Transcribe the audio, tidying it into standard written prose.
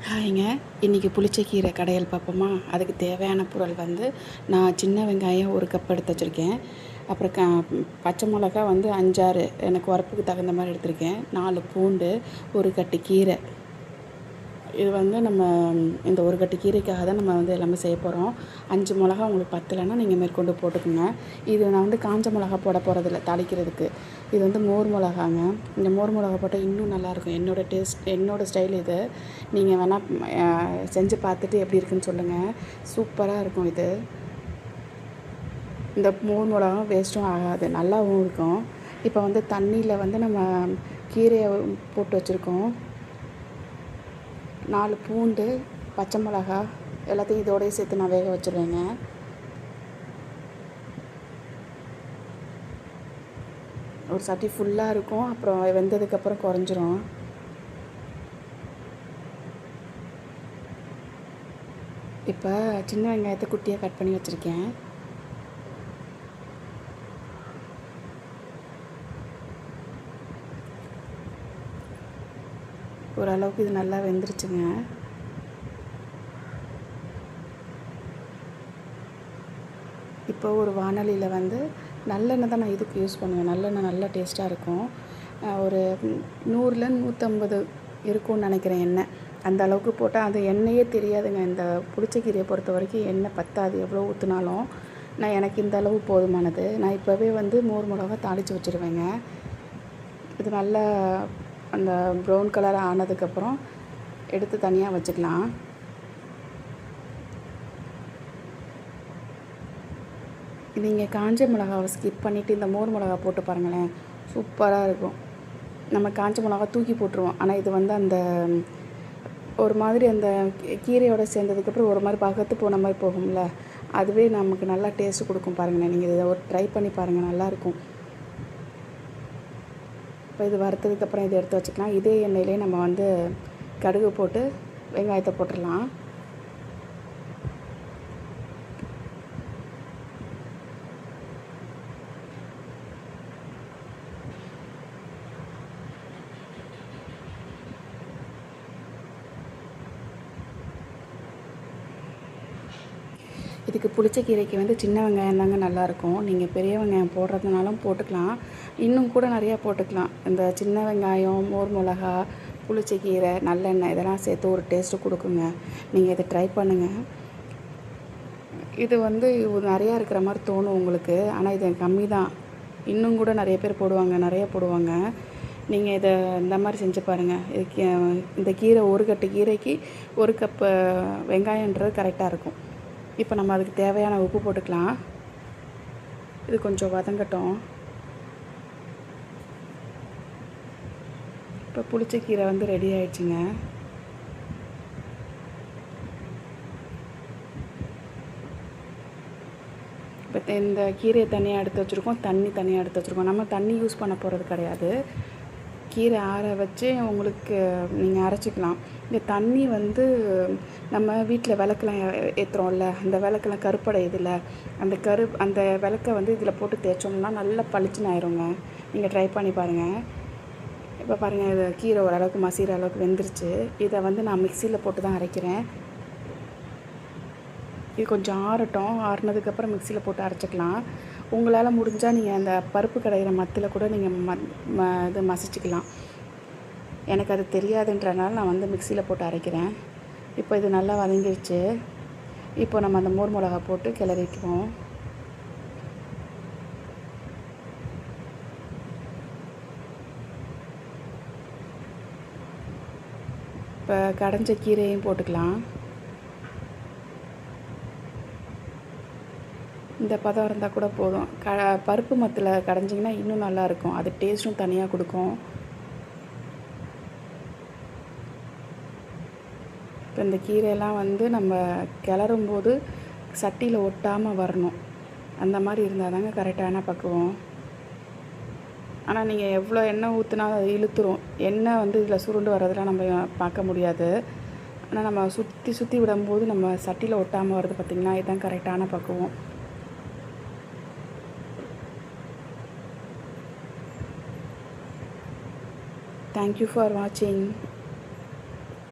ஹாய்ங்க. இன்றைக்கி புளிச்சக்கீரை கடையல் பார்ப்போமா? அதுக்கு தேவையான பொருள் வந்து நான் சின்ன வெங்காயம் 1 கப் எடுத்து வச்சுருக்கேன். அப்புறம் பச்சை மிளகா வந்து 5, 6 எனக்கு உரப்புக்கு தகுந்த மாதிரி எடுத்திருக்கேன். 4 பூண்டு, 1 கட்டு கீரை. இது வந்து நம்ம இந்த 1 கட்டு கீரைக்காக தான் நம்ம வந்து எல்லாமே செய்ய போகிறோம். 5 மிளகா உங்களுக்கு பத்தலைன்னா நீங்கள் மேற்கொண்டு போட்டுக்கோங்க. இது நான் வந்து காஞ்ச மிளகா போட போகிறதில்ல தாளிக்கிறதுக்கு. இது வந்து மோர் மிளகாங்க. இந்த மோர் மிளகா போட்டால் இன்னும் நல்லாயிருக்கும். என்னோடய ஸ்டைல் இது. நீங்கள் வேணால் செஞ்சு பார்த்துட்டு எப்படி இருக்குன்னு சொல்லுங்கள். சூப்பராக இருக்கும் இது. இந்த மோர் மிளகாவும் வேஸ்ட்டும் ஆகாது, நல்லாவும் இருக்கும். இப்போ வந்து தண்ணியில் வந்து நம்ம கீரையை போட்டு வச்சுருக்கோம். 4 பூண்டு, பச்சை மிளகா எல்லாத்தையும் இதோடய சேர்த்து நான் வேக வச்சுருவேங்க. ஒரு சட்டி ஃபுல்லாக இருக்கும், அப்புறம் வெந்ததுக்கப்புறம் குறைஞ்சிரும். இப்போ சின்ன வெங்காயத்தை குட்டியாக கட் பண்ணி வச்சுருக்கேன். ஓரளவுக்கு இது நல்லா வெந்துருச்சுங்க. இப்போ ஒரு வாணலியில் வந்து நல்லெண்ணெய் தான் நான் இதுக்கு யூஸ் பண்ணுவேன். நல்லெண்ணெய் நல்லா டேஸ்ட்டாக இருக்கும். ஒரு 100லேருந்து 150 இருக்கும்னு நினைக்கிறேன் எண்ணெய். அந்த அளவுக்கு போட்டால் அது எண்ணெயே தெரியாதுங்க. இந்த புளிச்சக்கீரையை பொறுத்த வரைக்கும் எண்ணெய் பத்தாது, எவ்வளோ ஊற்றினாலும். எனக்கு இந்த அளவு போதுமானது. நான் இப்போவே வந்து மோர் மிளகா தாளித்து வச்சுருவேங்க. இது நல்லா அந்த ப்ரௌன் கலர் ஆனதுக்கப்புறம் எடுத்து தனியாக வச்சுக்கலாம். நீங்கள் காஞ்ச மிளகாவை ஸ்கிப் பண்ணிவிட்டு இந்த மோர் மிளகா போட்டு பாருங்களேன், சூப்பராக இருக்கும். நம்ம காஞ்ச மிளகா தூக்கி போட்டுருவோம், ஆனால் இது வந்து அந்த ஒரு மாதிரி அந்த கீரையோடு சேர்ந்ததுக்கப்புறம் ஒரு மாதிரி பகத்து போன மாதிரி போகும்ல, அதுவே நமக்கு நல்லா டேஸ்ட்டு கொடுக்கும். பாருங்களேன், நீங்கள் இதை ஒரு ட்ரை பண்ணி பாருங்கள், நல்லாயிருக்கும். இப்போ இது வறுத்ததுக்கப்புறம் இதை எடுத்து வச்சுக்கலாம். இதே எண்ணெயிலே நம்ம வந்து கடுகு போட்டு வெங்காயத்தை போட்டுடலாம். இதுக்கு புளிச்சக்கீரைக்கு வந்து சின்ன வெங்காயம் தாங்க நல்லாயிருக்கும். நீங்கள் பெரிய வெங்காயம் போடுறதுனாலும் போட்டுக்கலாம், இன்னும் கூட நிறையா போட்டுக்கலாம். இந்த சின்ன வெங்காயம், மோர் மிளகா, புளிச்சக்கீரை, நல்லெண்ணெய் இதெல்லாம் சேர்த்து ஒரு டேஸ்ட்டு கொடுக்குங்க. நீங்கள் இதை ட்ரை பண்ணுங்கள். இது வந்து நிறையா இருக்கிற மாதிரி தோணும் உங்களுக்கு, ஆனால் இது கம்மி தான். இன்னும் கூட நிறைய பேர் போடுவாங்க, நிறையா போடுவாங்க. நீங்கள் இதை இந்த மாதிரி செஞ்சு பாருங்கள். இதுக்கு இந்த கீரை 1 கட்டு கீரைக்கு 1 கப்பு வெங்காயன்றது கரெக்டாக இருக்கும். இப்போ நம்ம அதுக்கு தேவையான உப்பு போட்டுக்கலாம். இது கொஞ்சம் வதங்கட்டும். இப்போ புளிச்சக்கீரை வந்து ரெடி ஆயிடுச்சுங்க. இப்போ இந்த கீரையை தனியாக எடுத்து வச்சுருக்கோம், தனியாக எடுத்து வச்சுருக்கோம். நம்ம தண்ணி யூஸ் பண்ண போகிறது கிடையாது. கீரை ஆற வச்சு உங்களுக்கு நீங்கள் அரைச்சிக்கலாம். இந்த தண்ணி வந்து நம்ம வீட்டில் விளக்கெல்லாம் ஏற்றுறோம்ல, அந்த விளக்கெல்லாம் கருப்படையுதுல்ல, அந்த விளக்கை வந்து இதில் போட்டு தேய்ச்சோம்னா நல்லா பளிச்சுன்னு ஆயிருங்க. நீங்கள் ட்ரை பண்ணி பாருங்கள். இப்போ பாருங்கள், இது கீரை ஓரளவுக்கு மசிகிற அளவுக்கு வெந்துருச்சு. இதை வந்து நான் மிக்சியில் போட்டு தான் அரைக்கிறேன். இது கொஞ்சம் ஆறட்டும். ஆறுனதுக்கப்புறம் மிக்சியில் போட்டு அரைச்சிக்கலாம். உங்களால் முடிஞ்சால் நீங்கள் அந்த பருப்பு கடையிற மத்தில் கூட நீங்கள் இது மசிச்சுக்கலாம். எனக்கு அது தெரியாதுன்றனால நான் வந்து மிக்சியில் போட்டு அரைக்கிறேன். இப்போ இது நல்லா வதங்கிடுச்சு. இப்போ நம்ம அந்த மோர் மிளகா போட்டு கிளறிக்குவோம். இப்போ கடைஞ்ச கீரையும் போட்டுக்கலாம். இந்த பதம் இருந்தால் கூட போதும். பருப்பு மத்தில் கடைஞ்சிங்கன்னா இன்னும் நல்லாயிருக்கும். அது டேஸ்ட்டும் தனியாக கொடுக்கும். இப்போ இந்த கீரையெல்லாம் வந்து நம்ம கிளறும்போது சட்டியில் ஒட்டாமல் வரணும். அந்த மாதிரி இருந்தால் தாங்க கரெக்டான பக்குவம். ஆனால் நீங்கள் எவ்வளோ எண்ணெய் ஊற்றினாலும் அது இழுத்துரும். எண்ணெய் வந்து இதில் சுருண்டு வர்றதெல்லாம் நம்ம பார்க்க முடியாது. ஆனால் நம்ம சுற்றி விடும்போது நம்ம சட்டியில் ஒட்டாமல் வருது பார்த்திங்களா, இதுதான் கரெக்டான பக்குவம். Thank you for watching.